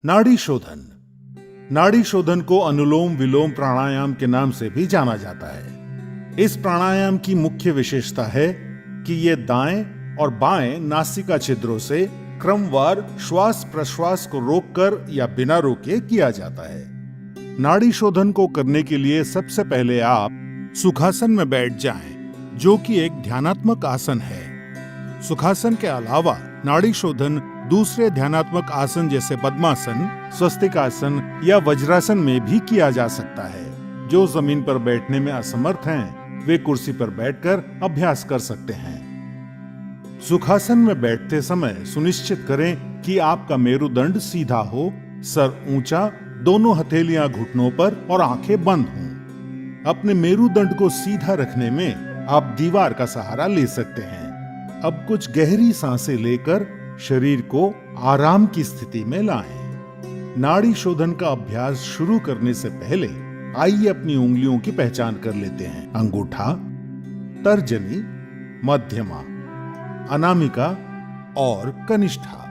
नाड़ी शोधन। नाड़ी शोधन को अनुलोम विलोम प्राणायाम के नाम से भी जाना जाता है। इस प्राणायाम की मुख्य विशेषता है कि ये दाएं और बाएं नासिका छिद्रों से क्रमवार श्वास प्रश्वास को रोककर या बिना रोके किया जाता है। नाड़ी शोधन को करने के लिए सबसे पहले आप सुखासन में बैठ जाएं, जो कि एक ध्यानात्मक आसन है। सुखासन के अलावा नाड़ी शोधन दूसरे ध्यानात्मक आसन जैसे पद्मासन, स्वस्तिकासन या वज्रासन में भी किया जा सकता है। जो जमीन पर बैठने में असमर्थ हैं, वे कुर्सी पर बैठकर अभ्यास कर सकते हैं। सुखासन में बैठते समय सुनिश्चित करें कि आपका मेरुदंड सीधा हो, सर ऊंचा, दोनों हथेलियां घुटनों पर और आंखें बंद हों। अपने मेरुदंड को सीधा रखने में आप दीवार का सहारा ले सकते हैं। अब कुछ गहरी सांसें लेकर शरीर को आराम की स्थिति में लाएं। नाड़ी शोधन का अभ्यास शुरू करने से पहले आइए अपनी उंगलियों की पहचान कर लेते हैं। अंगूठा, तर्जनी, मध्यमा, अनामिका और कनिष्ठा।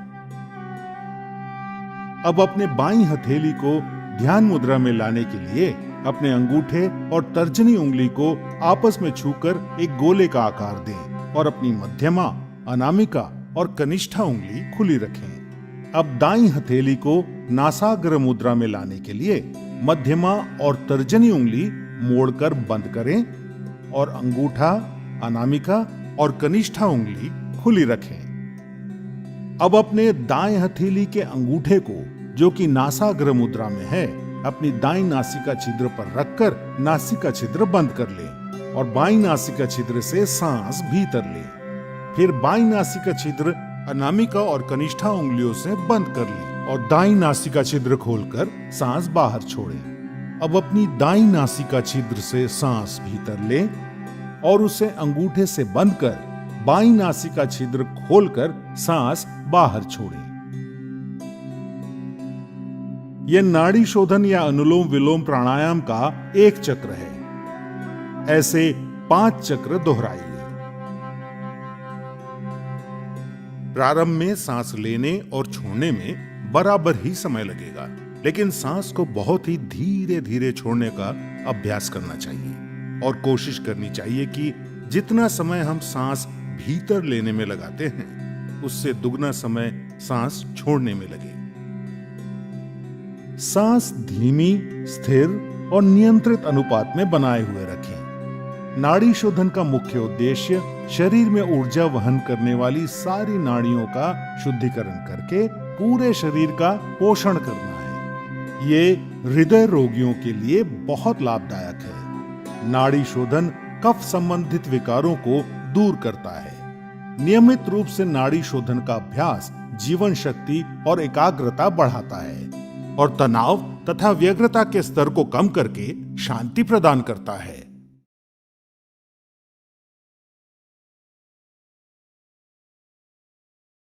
अब अपने बाईं हथेली को ध्यान मुद्रा में लाने के लिए अपने अंगूठे और तर्जनी उंगली को आपस में छूकर एक गोले का आकार दें और अपनी मध्यमा, अनामिका और कनिष्ठा उंगली खुली रखें। अब दाईं हथेली को नासाग्र मुद्रा में लाने के लिए मध्यमा और तर्जनी उंगली मोड़कर बंद करें और अंगूठा, अनामिका और कनिष्ठा उंगली खुली रखें। अब अपने दाएं हथेली के अंगूठे को, जो कि नासाग्र मुद्रा में है, अपनी दाईं नासिका छिद्र पर रखकर नासिका छिद्र बंद कर लें और बाईं नासिका छिद्र से सांस भीतर लें। फिर बाईं नासिका छिद्र अनामिका और कनिष्ठा उंगलियों से बंद कर लें और दाईं नासिका छिद्र खोलकर सांस बाहर छोड़ें। अब अपनी दाईं नासिका छिद्र से सांस भीतर लें और उसे अंगूठे से बंद कर बाईं नासिका छिद्र खोलकर सांस बाहर छोड़ें। यह नाड़ी शोधन या अनुलोम विलोम प्राणायाम का एक चक्र है। ऐसे 5 चक्र दोहराइए। प्रारंभ में सांस लेने और छोड़ने में बराबर ही समय लगेगा, लेकिन सांस को बहुत ही धीरे धीरे छोड़ने का अभ्यास करना चाहिए और कोशिश करनी चाहिए कि जितना समय हम सांस भीतर लेने में लगाते हैं, उससे दुगना समय सांस छोड़ने में लगे। सांस धीमी, स्थिर और नियंत्रित अनुपात में बनाए हुए रखें। नाड़ी शोधन का मुख्य उद्देश्य शरीर में ऊर्जा वहन करने वाली सारी नाड़ियों का शुद्धिकरण करके पूरे शरीर का पोषण करना है। ये हृदय रोगियों के लिए बहुत लाभदायक है। नाड़ी शोधन कफ संबंधित विकारों को दूर करता है। नियमित रूप से नाड़ी शोधन का अभ्यास जीवन शक्ति और एकाग्रता बढ़ाता है और तनाव तथा व्यग्रता के स्तर को कम करके शांति प्रदान करता है।